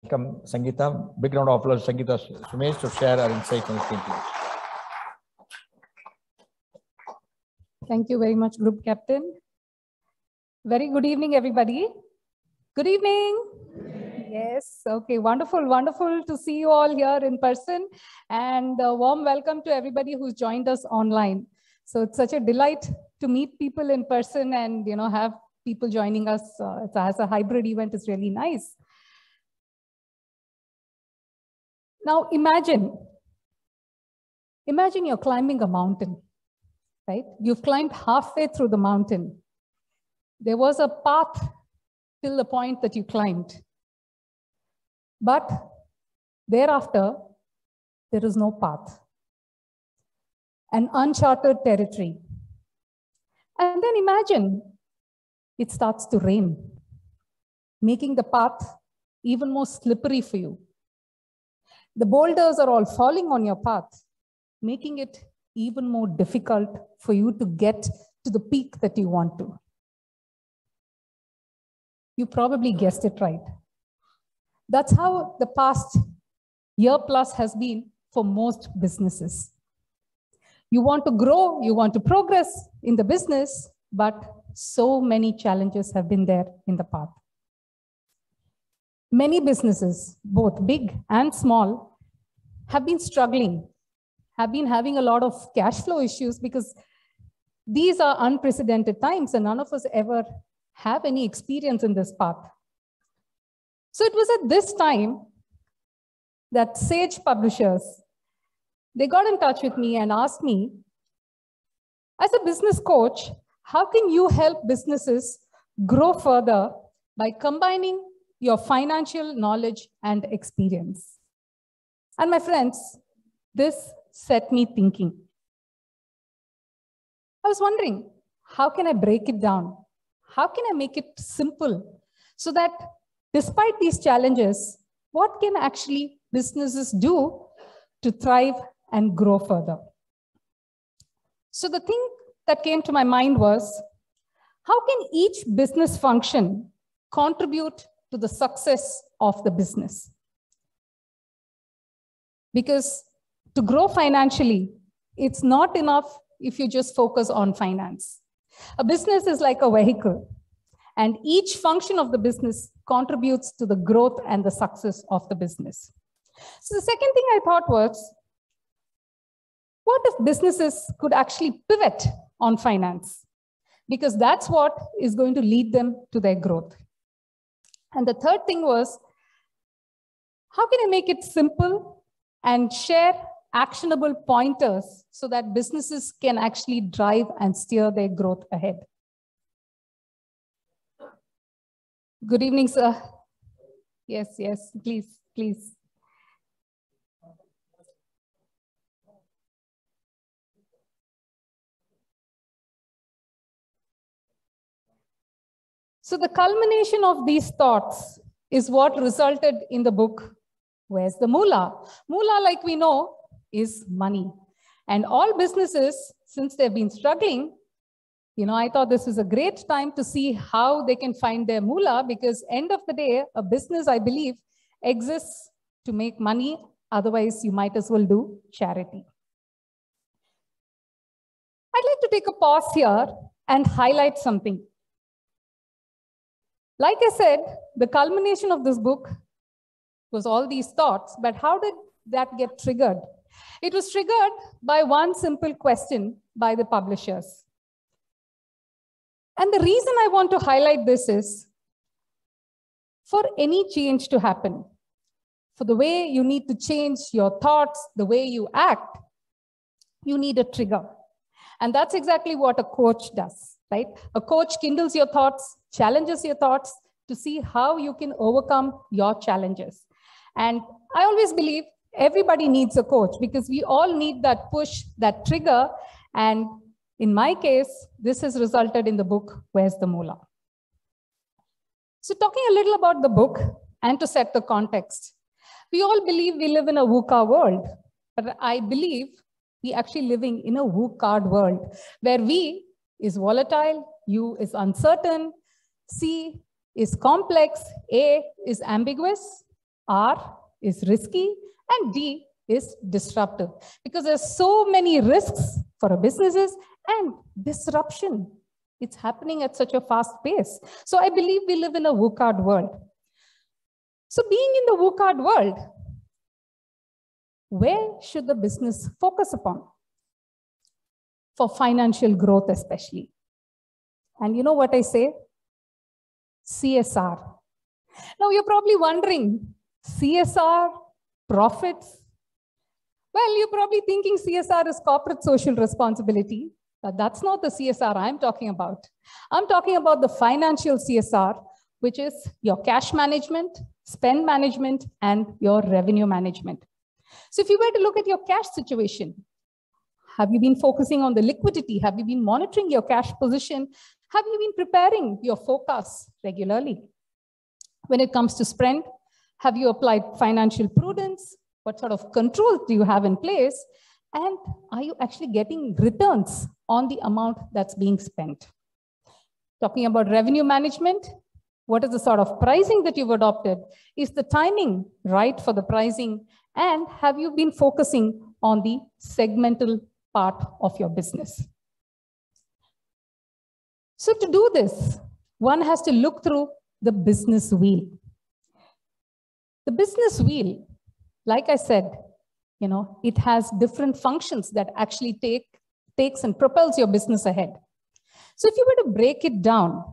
welcome Sangeeta. Big round of applause, Sangeeta Sumesh, to share our insights on the screen, please. Thank you very much, Group Captain. Very good evening, everybody. Good evening. Yes, okay, wonderful, wonderful to see you all here in person, and a warm welcome to everybody who's joined us online. So it's such a delight to meet people in person and have people joining us as a hybrid event is really nice. Now imagine you're climbing a mountain, right? You've climbed halfway through the mountain. There was a path till the point that you climbed. But thereafter, there is no path. An uncharted territory. And then imagine it starts to rain, making the path even more slippery for you. The boulders are all falling on your path, making it even more difficult for you to get to the peak that you want to. You probably guessed it right. That's how the past year plus has been for most businesses. You want to grow, you want to progress in the business, but so many challenges have been there in the path. Many businesses, both big and small, have been struggling, have been having a lot of cash flow issues because these are unprecedented times and none of us ever have any experience in this path. So it was at this time that Sage Publishers, they got in touch with me and asked me, as a business coach, how can you help businesses grow further by combining your financial knowledge and experience? And my friends, this set me thinking. I was wondering, how can I break it down? How can I make it simple so that despite these challenges, what can actually businesses do to thrive and grow further? So the thing that came to my mind was, how can each business function contribute to the success of the business? Because to grow financially, it's not enough if you just focus on finance. A business is like a vehicle, and each function of the business contributes to the growth and the success of the business. So the second thing I thought was, what if businesses could actually pivot on finance? Because that's what is going to lead them to their growth. And the third thing was, how can I make it simple and share actionable pointers so that businesses can actually drive and steer their growth ahead? Good evening, sir. Yes, please, please. So the culmination of these thoughts is what resulted in the book, Where's the Moolah? Moolah, like we know, is money. And all businesses, since they've been struggling, I thought this is a great time to see how they can find their moolah, because end of the day, a business, I believe, exists to make money. Otherwise, you might as well do charity. I'd like to take a pause here and highlight something. Like I said, the culmination of this book was all these thoughts, but how did that get triggered? It was triggered by one simple question by the publishers. And the reason I want to highlight this is, for any change to happen, for the way you need to change your thoughts, the way you act, you need a trigger. And that's exactly what a coach does, right? A coach kindles your thoughts, challenges your thoughts to see how you can overcome your challenges. And I always believe everybody needs a coach because we all need that push, that trigger. And in my case, this has resulted in the book, Where's the Moolah? So talking a little about the book and to set the context, we all believe we live in a VUCA world, but I believe we actually living in a VUCARD world where V is volatile, U is uncertain, C is complex, A is ambiguous, R is risky, and D is disruptive, because there's so many risks for our businesses and disruption. It's happening at such a fast pace. So I believe we live in a VUCA world. So being in the VUCA world, where should the business focus upon? For financial growth especially. And you know what I say? CSR. Now you're probably wondering, CSR, profits? Well, you're probably thinking CSR is corporate social responsibility, but that's not the CSR I'm talking about. I'm talking about the financial CSR, which is your cash management, spend management, and your revenue management. So if you were to look at your cash situation, have you been focusing on the liquidity? Have you been monitoring your cash position? Have you been preparing your forecasts regularly? When it comes to spend, have you applied financial prudence? What sort of controls do you have in place? And are you actually getting returns on the amount that's being spent? Talking about revenue management, what is the sort of pricing that you've adopted? Is the timing right for the pricing? And have you been focusing on the segmental part of your business? So to do this, one has to look through the business wheel. The business wheel, like I said, it has different functions that actually takes and propels your business ahead. So if you were to break it down,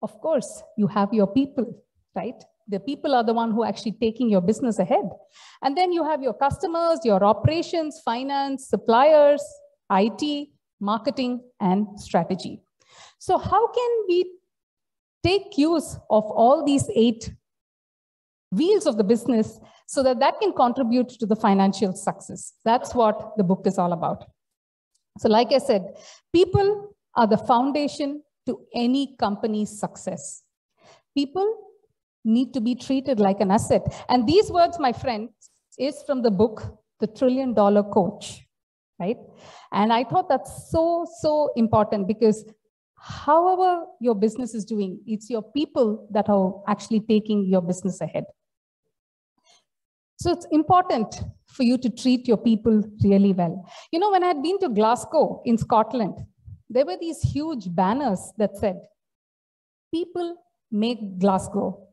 of course, you have your people, right? The people are the one who are actually taking your business ahead. And then you have your customers, your operations, finance, suppliers, IT, marketing, and strategy. So how can we take use of all these 8 wheels of the business so that that can contribute to the financial success? That's what the book is all about. So like I said, people are the foundation to any company's success. People need to be treated like an asset. And these words, my friends, is from the book, The $1 Trillion Coach, right? And I thought that's so important, because however your business is doing, it's your people that are actually taking your business ahead. So it's important for you to treat your people really well. When I had been to Glasgow in Scotland, there were these huge banners that said, "People make Glasgow."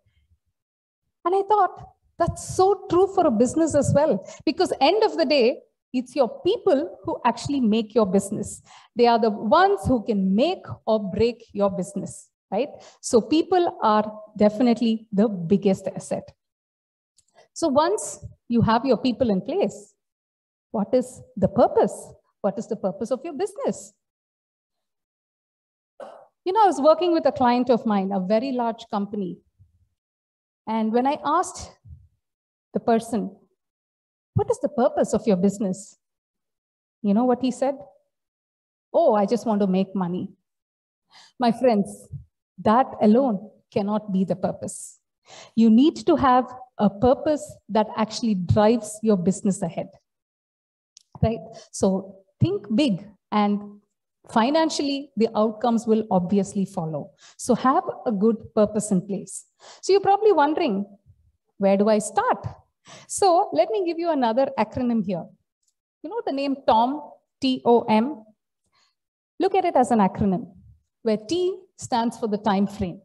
And I thought, that's so true for a business as well, because end of the day, it's your people who actually make your business. They are the ones who can make or break your business, right? So people are definitely the biggest asset. So once you have your people in place, what is the purpose? What is the purpose of your business? I was working with a client of mine, a very large company. And when I asked the person, what is the purpose of your business? You know what he said? "Oh, I just want to make money." My friends, that alone cannot be the purpose. You need to have a purpose that actually drives your business ahead, right? So think big, and financially, the outcomes will obviously follow. So have a good purpose in place. So you're probably wondering, where do I start? So let me give you another acronym here. The name TOM, T-O-M? Look at it as an acronym, where T stands for the time frame.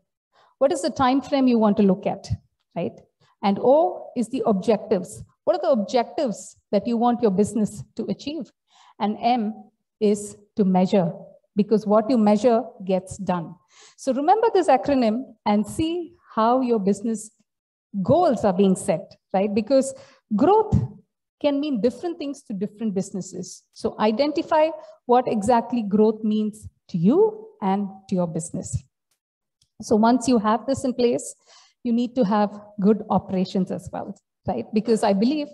What is the time frame you want to look at, right? And O is the objectives. What are the objectives that you want your business to achieve? And M is to measure, because what you measure gets done. So remember this acronym and see how your business goals are being set, right? Because growth can mean different things to different businesses. So identify what exactly growth means to you and to your business. So once you have this in place, you need to have good operations as well, right? Because I believe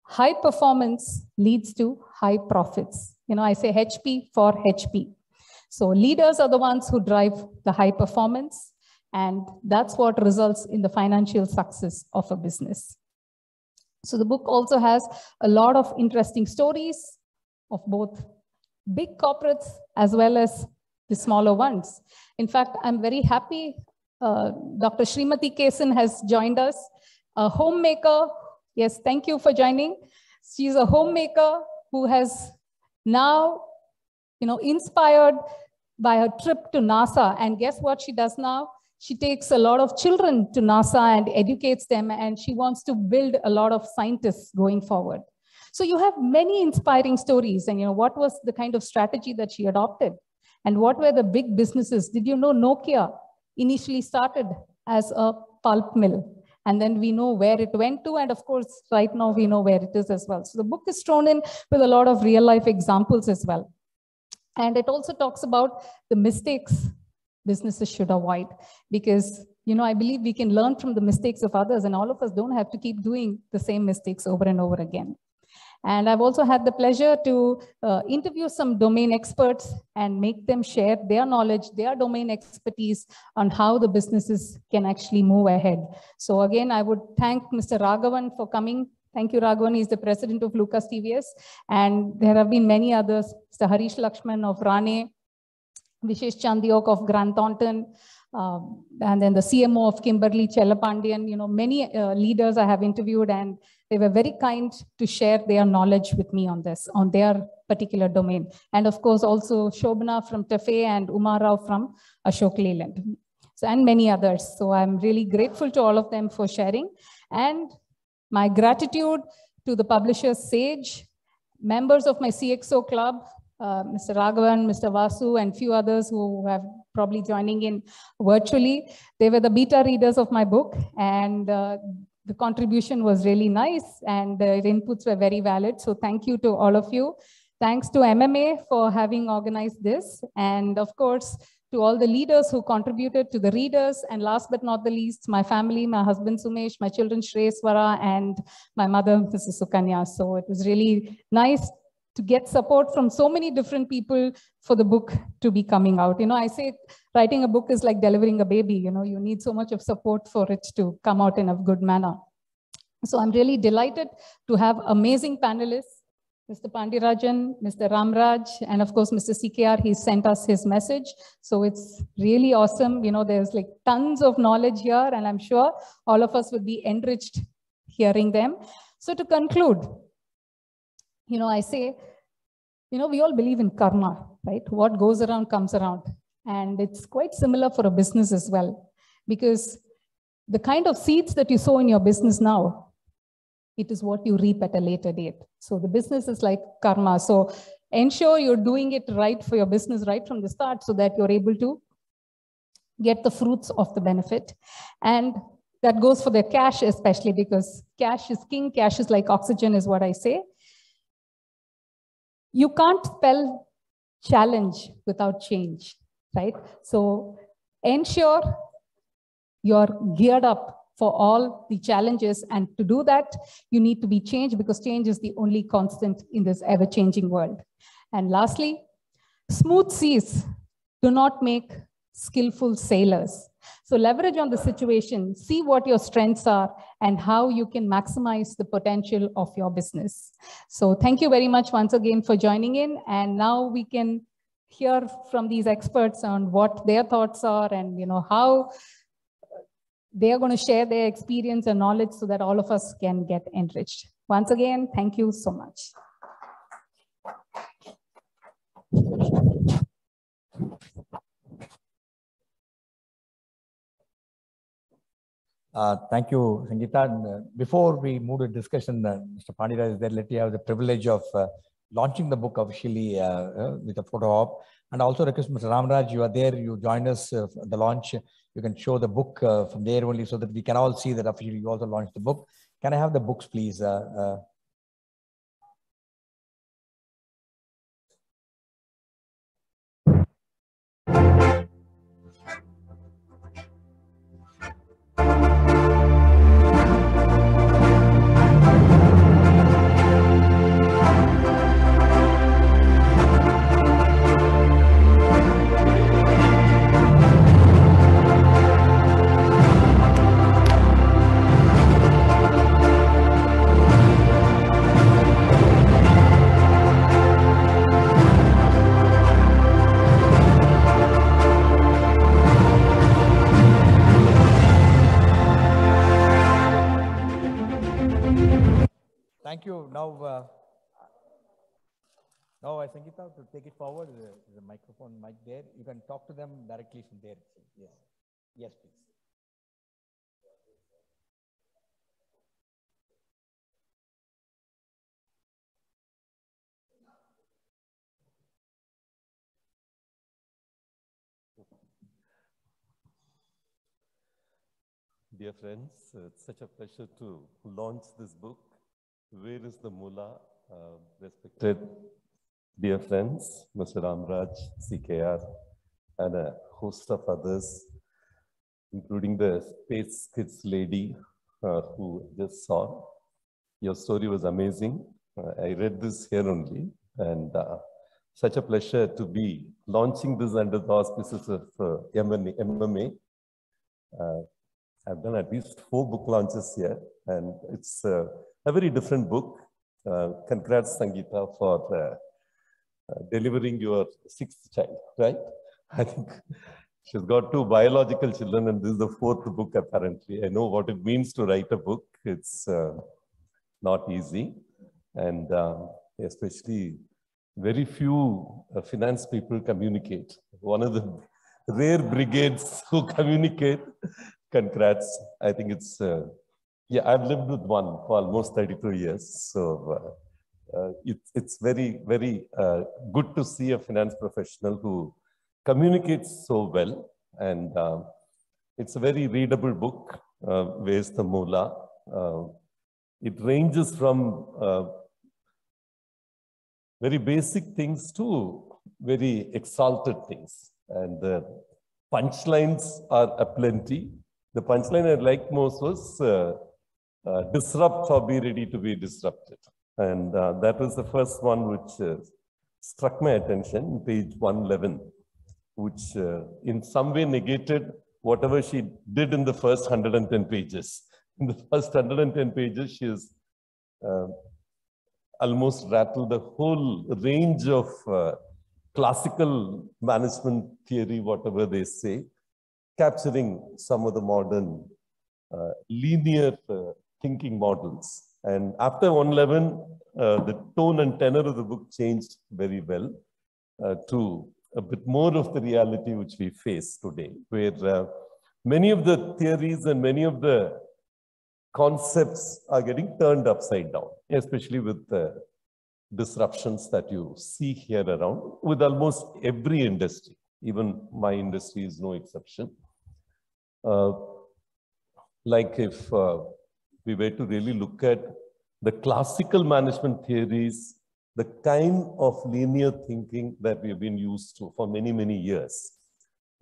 high performance leads to high profits. I say HP for HP. So leaders are the ones who drive the high performance, and that's what results in the financial success of a business. So the book also has a lot of interesting stories of both big corporates as well as the smaller ones. In fact, I'm very happy Dr. Srimati Kesan has joined us. a homemaker. Yes, thank you for joining. She's a homemaker who has now, inspired by her trip to NASA. And guess what she does now? She takes a lot of children to NASA and educates them, and she wants to build a lot of scientists going forward. So you have many inspiring stories. And what was the kind of strategy that she adopted? And what were the big businesses? Did you know Nokia initially started as a pulp mill? And then we know where it went to. And of course, right now we know where it is as well. So the book is thrown in with a lot of real life examples as well. And it also talks about the mistakes businesses should avoid, because I believe we can learn from the mistakes of others, and all of us don't have to keep doing the same mistakes over and over again. And I've also had the pleasure to interview some domain experts and make them share their knowledge, their domain expertise on how the businesses can actually move ahead. So again, I would thank Mr. Raghavan for coming. Thank you, Raghavan. He's the president of Lucas TVS. And there have been many others, Mr. Harish Lakshman of Rane, Vishesh Chandiok of Grant Thornton, and then the CMO of Kimberly Chellapandian. Many leaders I have interviewed, and they were very kind to share their knowledge with me on this, on their particular domain. And of course, also Shobana from Tefe and Umar Rao from Ashok Leyland, and many others. So I'm really grateful to all of them for sharing. And my gratitude to the publishers Sage, members of my CXO club, Mr. Raghavan, Mr. Vasu, and few others who have probably joining in virtually. They were the beta readers of my book, and the contribution was really nice, and the inputs were very valid. So thank you to all of you. Thanks to MMA for having organized this. And of course, to all the leaders who contributed, to the readers, and last but not the least, my family, my husband Sumesh, my children Shreyaswara, and my mother, Mrs. Sukanya. So it was really nice to get support from so many different people for the book to be coming out. I say writing a book is like delivering a baby. You need so much of support for it to come out in a good manner. So I'm really delighted to have amazing panelists, Mr. Pandirajan, Mr. Ramraj, and of course, Mr. CKR. He sent us his message. So it's really awesome. There's like tons of knowledge here, and I'm sure all of us would be enriched hearing them. So to conclude, I say, we all believe in karma, right? What goes around comes around. And it's quite similar for a business as well, because the kind of seeds that you sow in your business now, it is what you reap at a later date. So the business is like karma. So ensure you're doing it right for your business right from the start, so that you're able to get the fruits of the benefit. And that goes for the cash, especially because cash is king. Cash is like oxygen, is what I say. You can't spell challenge without change, right? So ensure you're geared up for all the challenges. And to do that, you need to be changed, because change is the only constant in this ever-changing world. And lastly, smooth seas do not make skillful sailors. So leverage on the situation, see what your strengths are, and how you can maximize the potential of your business. So thank you very much once again for joining in. And now we can hear from these experts on what their thoughts are, and how they are going to share their experience and knowledge, so that all of us can get enriched. Once again, thank you so much. Thank you, Sangeeta. And, before we move to discussion, Mr. Pandira is there. Let me have the privilege of launching the book officially with a photo op. And also request Mr. Ramraj, you are there, you join us at the launch. You can show the book from there only, so that we can all see that officially you also launched the book. Can I have the books, please? Thank you. Now, I Sangeeta to take it forward. There's a microphone mic there. You can talk to them directly from there. Yes. Yes, please. Dear friends, it's such a pleasure to launch this book. Where is the Mullah? Respected dear friends, Mr. Ramraj, CKR, and a host of others, including the Space Kids lady who just saw. Your story was amazing. I read this here only, and such a pleasure to be launching this under the auspices of MMA. I've done at least 4 book launches here, and it's a very different book. Congrats, Sangeeta, for delivering your 6th child, right? I think she's got 2 biological children, and this is the 4th book, apparently. I know what it means to write a book. It's not easy, and especially very few finance people communicate. One of the rare brigades who communicate. Congrats. I think it's, yeah, I've lived with one for almost 32 years. So it's very, very good to see a finance professional who communicates so well. And it's a very readable book, Where's the Mullah? It ranges from very basic things to very exalted things. And the punchlines are aplenty. The punchline I liked most was disrupt or be ready to be disrupted. And that was the first one which struck my attention, page 111, which in some way negated whatever she did in the first 110 pages. In the first 110 pages, she has almost rattled the whole range of classical management theory, whatever they say, capturing some of the modern linear thinking models. And after 111, the tone and tenor of the book changed very well to a bit more of the reality which we face today, where many of the theories and many of the concepts are getting turned upside down, especially with the disruptions that you see here around with almost every industry. Even my industry is no exception. Like if we were to really look at the classical management theories, the kind of linear thinking that we have been used to for many, many years,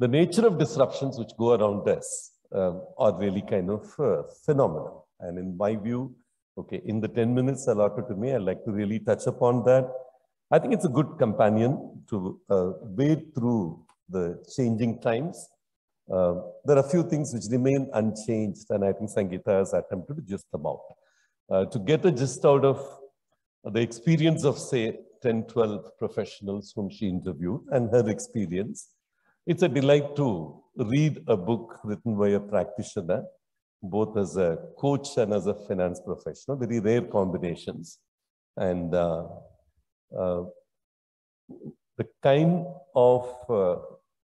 the nature of disruptions which go around us are really kind of phenomenal. And in my view, okay, in the 10 minutes allotted to me, I'd like to really touch upon that. I think it's a good companion to wade through the changing times. There are a few things which remain unchanged, and I think Sangeeta has attempted to gist them out. To get a gist out of the experience of, say, 10, 12 professionals whom she interviewed and her experience, it's a delight to read a book written by a practitioner, both as a coach and as a finance professional, very rare combinations. And the kind of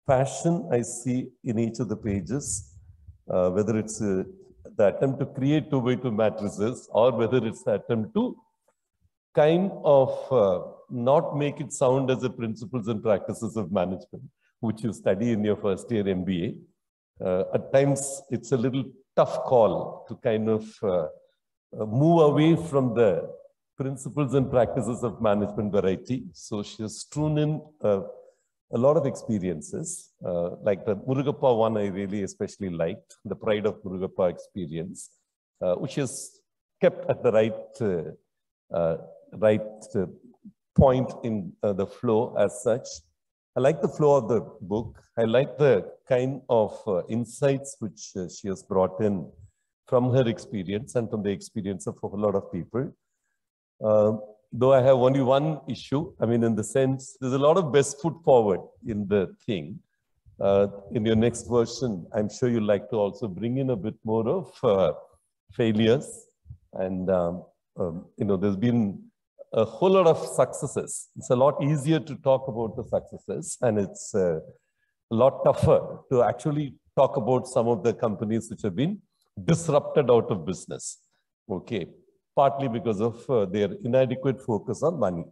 passion I see in each of the pages, whether it's the attempt to create 2x2 matrices or whether it's the attempt to kind of not make it sound as the principles and practices of management, which you study in your first year MBA. At times, it's a little tough call to kind of move away from the principles and practices of management variety. So she has strewn in a lot of experiences, like the Murugappa one I really especially liked, the Pride of Murugappa experience, which is kept at the right point in the flow as such. I like the flow of the book. I like the kind of insights which she has brought in from her experience and from the experience of a lot of people. Though I have only one issue, I mean, in the sense, there's a lot of best foot forward in the thing. In your next version, I'm sure you'd like to also bring in a bit more of failures. And there's been a whole lot of successes. It's a lot easier to talk about the successes, and it's a lot tougher to actually talk about some of the companies which have been disrupted out of business. Okay, partly because of their inadequate focus on money.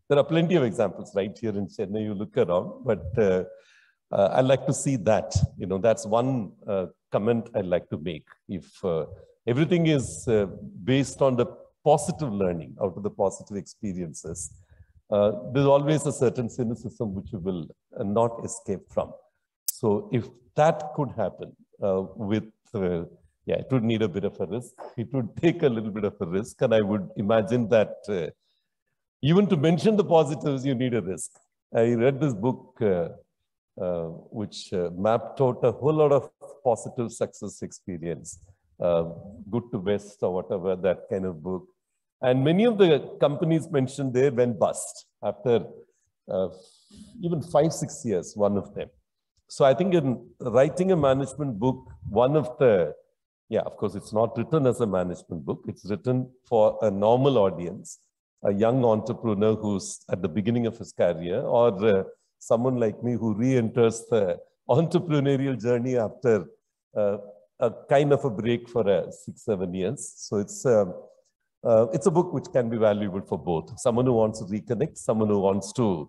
There are plenty of examples right here in Chennai. You look around, but I like to see that. That's one comment I'd like to make. If everything is based on the positive learning out of the positive experiences, there's always a certain cynicism which you will not escape from. So if that could happen it would need a bit of a risk. It would take a little bit of a risk. And I would imagine that even to mention the positives, you need a risk. I read this book which mapped out a whole lot of positive success experience, good to best or whatever, that kind of book. And many of the companies mentioned there went bust after even 5-6 years, one of them. So I think in writing a management book, one of the, of course, it's not written as a management book. It's written for a normal audience, a young entrepreneur who's at the beginning of his career, or someone like me who re-enters the entrepreneurial journey after a kind of a break for 6-7 years. So it's a book which can be valuable for both. Someone who wants to reconnect, someone who wants to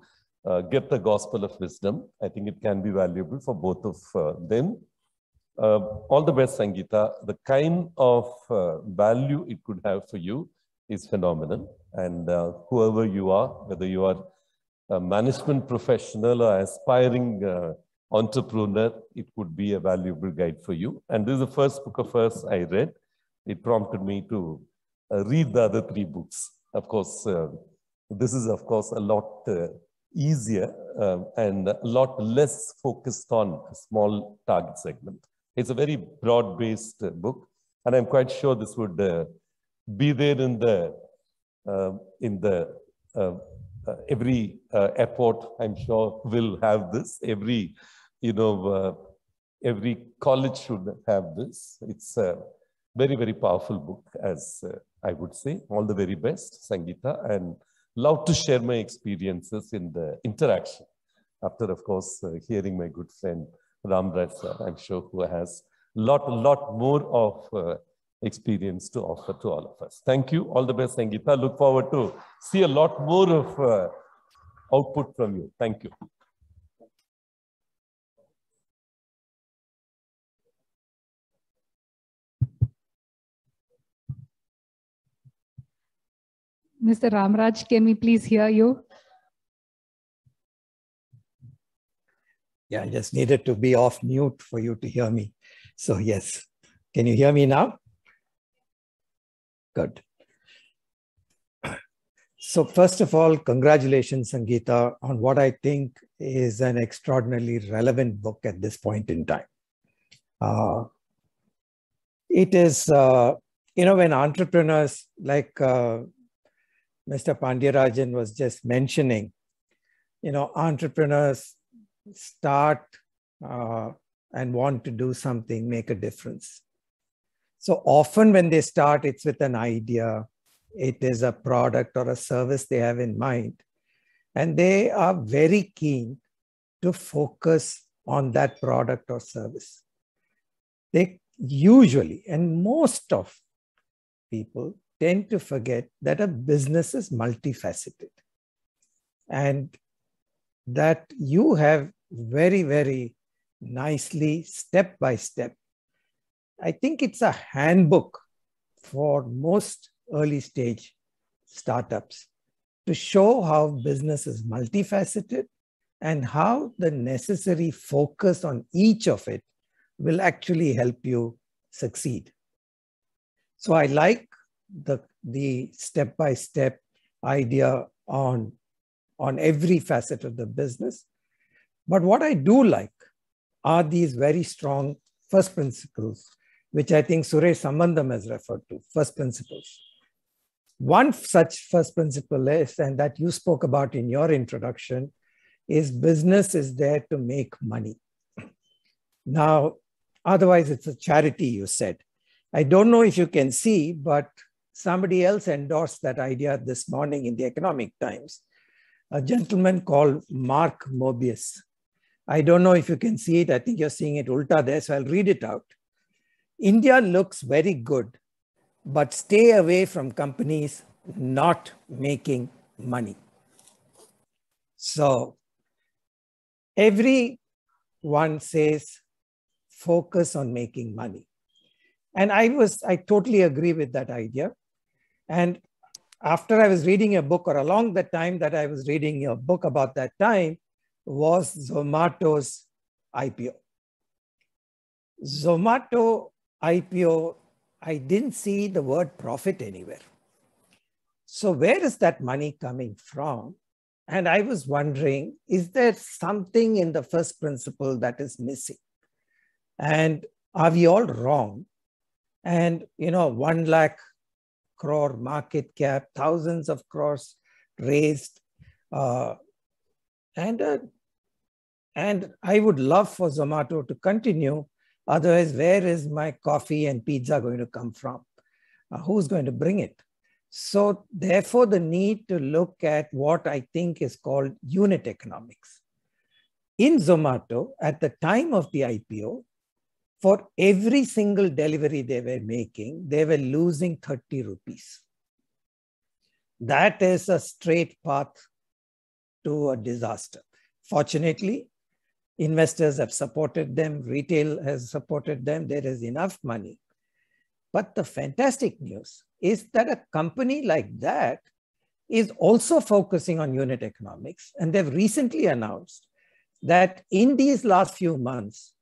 get the gospel of wisdom. I think it can be valuable for both of them. All the best, Sangeeta. The kind of value it could have for you is phenomenal. And whoever you are, whether you are a management professional or aspiring entrepreneur, it would be a valuable guide for you. And this is the first book of hers I read. It prompted me to read the other 3 books. Of course, this is, of course, a lot easier and a lot less focused on a small target segment. It's a very broad-based book, and I'm quite sure this would be there in the every airport. I'm sure will have this. Every college should have this. It's a very, very powerful book, as I would say. All the very best, Sangeeta, and love to share my experiences in the interaction. After, of course, hearing my good friend Ramraj sir, I'm sure, who has a lot more of experience to offer to all of us. Thank you. All the best, Sangeeta. Look forward to see a lot more of output from you. Thank you. Mr. Ramraj, can we please hear you? Yeah, I just needed to be off mute for you to hear me. So yes, can you hear me now? Good. So first of all, congratulations, Sangeeta, on what I think is an extraordinarily relevant book at this point in time. It is, when entrepreneurs like Mr. Pandyarajan was just mentioning, entrepreneurs start and want to do something, make a difference. So often when they start, it's with an idea. It is a product or a service they have in mind. And they are very keen to focus on that product or service. They usually, and most of people, tend to forget that a business is multifaceted. And that you have very, very nicely, step by step. I think it's a handbook for most early stage startups to show how business is multifaceted and how the necessary focus on each of it will actually help you succeed. So I like the step-by-step idea on every facet of the business. But what I do like are these very strong first principles, which I think Suresh Sambandam has referred to, first principles. One such first principle is, and that you spoke about in your introduction, is business is there to make money. Now, otherwise it's a charity, you said. I don't know if you can see, but somebody else endorsed that idea this morning in the Economic Times, a gentleman called Mark Mobius. I don't know if you can see it. I think you're seeing it ulta there, so I'll read it out. India looks very good, but stay away from companies not making money. So everyone says, focus on making money. And I totally agree with that idea. And after I was reading a book, or along the time that I was reading a book about that time, was Zomato's IPO. Zomato IPO, I didn't see the word profit anywhere. So where is that money coming from? And I was wondering, is there something in the first principle that is missing? And are we all wrong? And, 1 lakh crore market cap, thousands of crores raised. And I would love for Zomato to continue. Otherwise, where is my coffee and pizza going to come from? Who's going to bring it? So therefore, the need to look at what I think is called unit economics. In Zomato, at the time of the IPO, for every single delivery they were making, they were losing 30 rupees. That is a straight path to a disaster. Fortunately, investors have supported them, retail has supported them, there is enough money. But the fantastic news is that a company like that is also focusing on unit economics. And they've recently announced that in these last few months,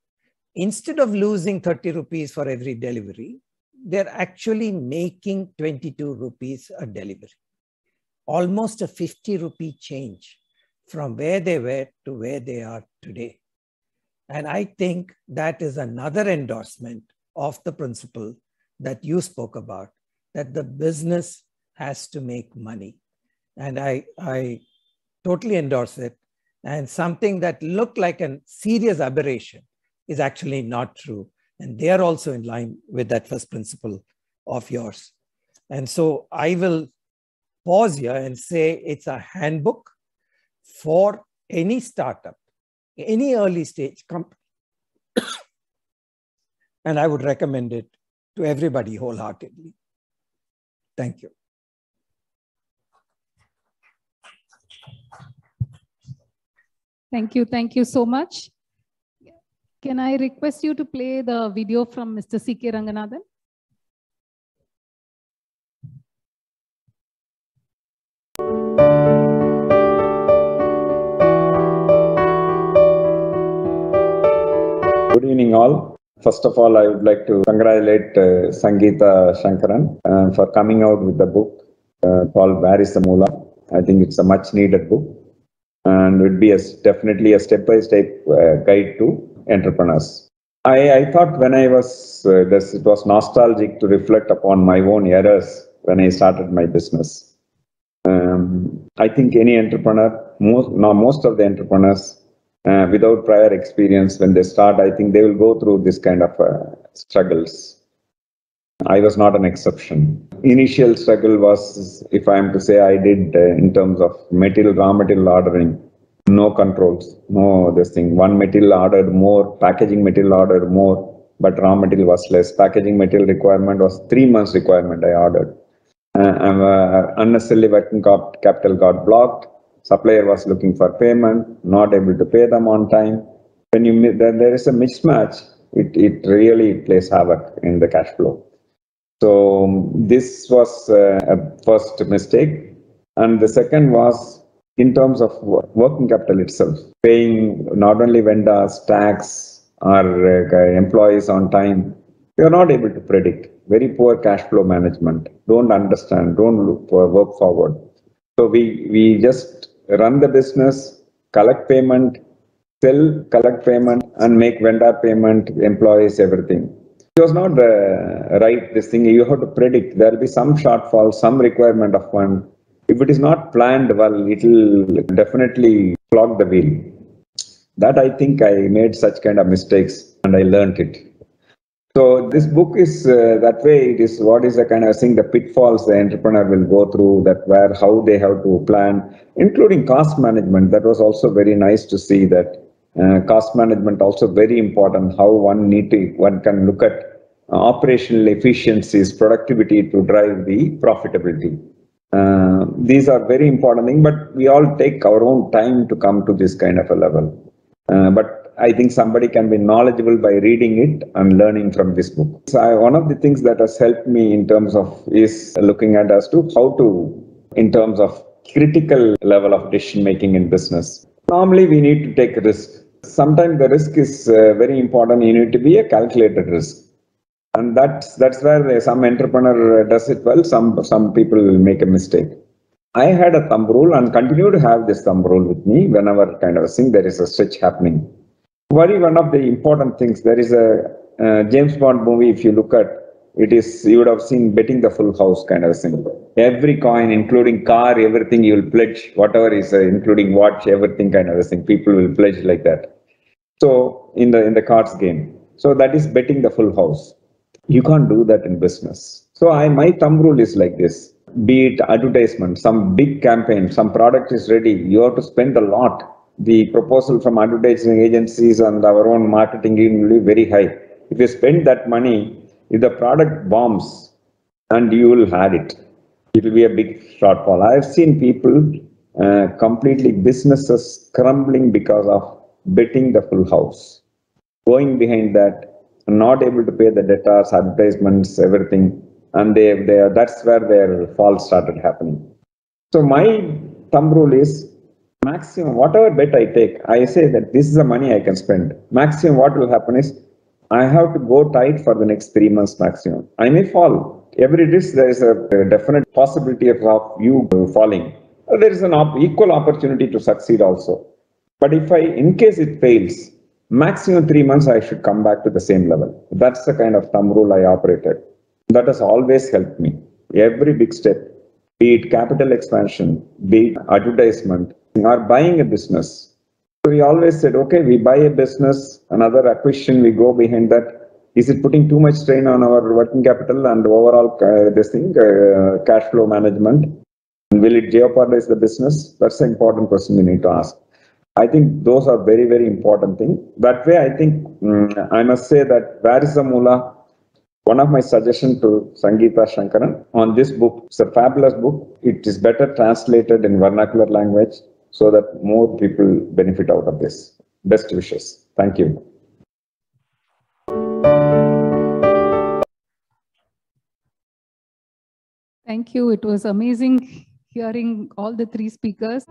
instead of losing 30 rupees for every delivery, they're actually making 22 rupees a delivery. Almost a 50 rupee change from where they were to where they are today. And I think that is another endorsement of the principle that you spoke about, that the business has to make money. And I totally endorse it. And something that looked like a serious aberration is actually not true. And they are also in line with that first principle of yours. And so I will pause here and say it's a handbook for any startup, any early stage company. And I would recommend it to everybody wholeheartedly. Thank you. Thank you. Thank you so much. Can I request you to play the video from Mr. C.K. Ranganathan? Good evening, all. First of all, I would like to congratulate Sangeeta Shankaran for coming out with the book called Where is the Moola? I think it's a much needed book and would be definitely a step-by-step guide to entrepreneurs. I thought when I was, it was nostalgic to reflect upon my own errors when I started my business. I think any entrepreneur, most of the entrepreneurs, without prior experience, when they start, I think they will go through this kind of struggles. I was not an exception. Initial struggle was, if I am to say, I did in terms of raw material ordering, no controls, no this thing. One material ordered more, packaging material ordered more, but raw material was less. Packaging material requirement was 3 months requirement I ordered. Unnecessarily working capital got blocked. Supplier was looking for payment, not able to pay them on time. When there is a mismatch, it really plays havoc in the cash flow. So this was a first mistake. And the second was in terms of working capital itself, paying not only vendors, tax, or employees on time. We are not able to predict. Very poor cash flow management. Don't understand, don't look for work forward. So we just run the business, collect payment, sell, collect payment, and make vendor payment, employees, everything. It was not the right this thing. You have to predict. There will be some shortfall, some requirement of fund. If it is not planned well, it will definitely clog the wheel. That I think I made such kind of mistakes and I learned it. So this book is that way. It is what is the kind of thing, the pitfalls the entrepreneur will go through, that where how they have to plan, including cost management. That was also very nice to see that cost management also very important. How one can look at operational efficiencies, productivity to drive the profitability. These are very important things, but we all take our own time to come to this kind of a level. But I think somebody can be knowledgeable by reading it and learning from this book. So one of the things that has helped me in terms of is looking at as to how to, in terms of critical level of decision making in business. Normally we need to take risk. Sometimes the risk is very important. You need to be a calculated risk. And that's where some entrepreneur does it well. Some people will make a mistake. I had a thumb rule and continue to have this thumb rule with me whenever kind of a thing there is a stretch happening. One of the important things, there is a James Bond movie, if you look at it, is you would have seen betting the full house kind of thing. Every coin, including car, everything you will pledge, whatever is including watch, everything kind of a thing. People will pledge like that. So in the cards game, so that is betting the full house. You can't do that in business. So my thumb rule is like this. Be it advertisement, some big campaign, some product is ready, you have to spend a lot. The proposal from advertising agencies and our own marketing will be very high. If you spend that money, if the product bombs, and you will have it, it will be a big shortfall. I have seen people completely businesses crumbling because of betting the full house, going behind that, not able to pay the debtors, advertisements, everything, and that's where their fall started happening. So my thumb rule is maximum, whatever bet I take, I say that this is the money I can spend. Maximum what will happen is I have to go tight for the next 3 months maximum. I may fall. Every risk, there is a definite possibility of you falling. There is an equal opportunity to succeed also. But if in case it fails, maximum 3 months, I should come back to the same level. That's the kind of thumb rule I operated. That has always helped me. Every big step, be it capital expansion, be it advertisement, or buying a business. So we always said, okay, we buy a business, another acquisition, we go behind that. Is it putting too much strain on our working capital and overall cash flow management? Will it jeopardize the business? That's an important question we need to ask. I think those are very, very important things. That way, I think I must say that Where is the Moola? One of my suggestions to Sangeeta Shankaran on this book, it's a fabulous book. It is better translated in vernacular language so that more people benefit out of this. Best wishes. Thank you. Thank you. It was amazing hearing all the three speakers.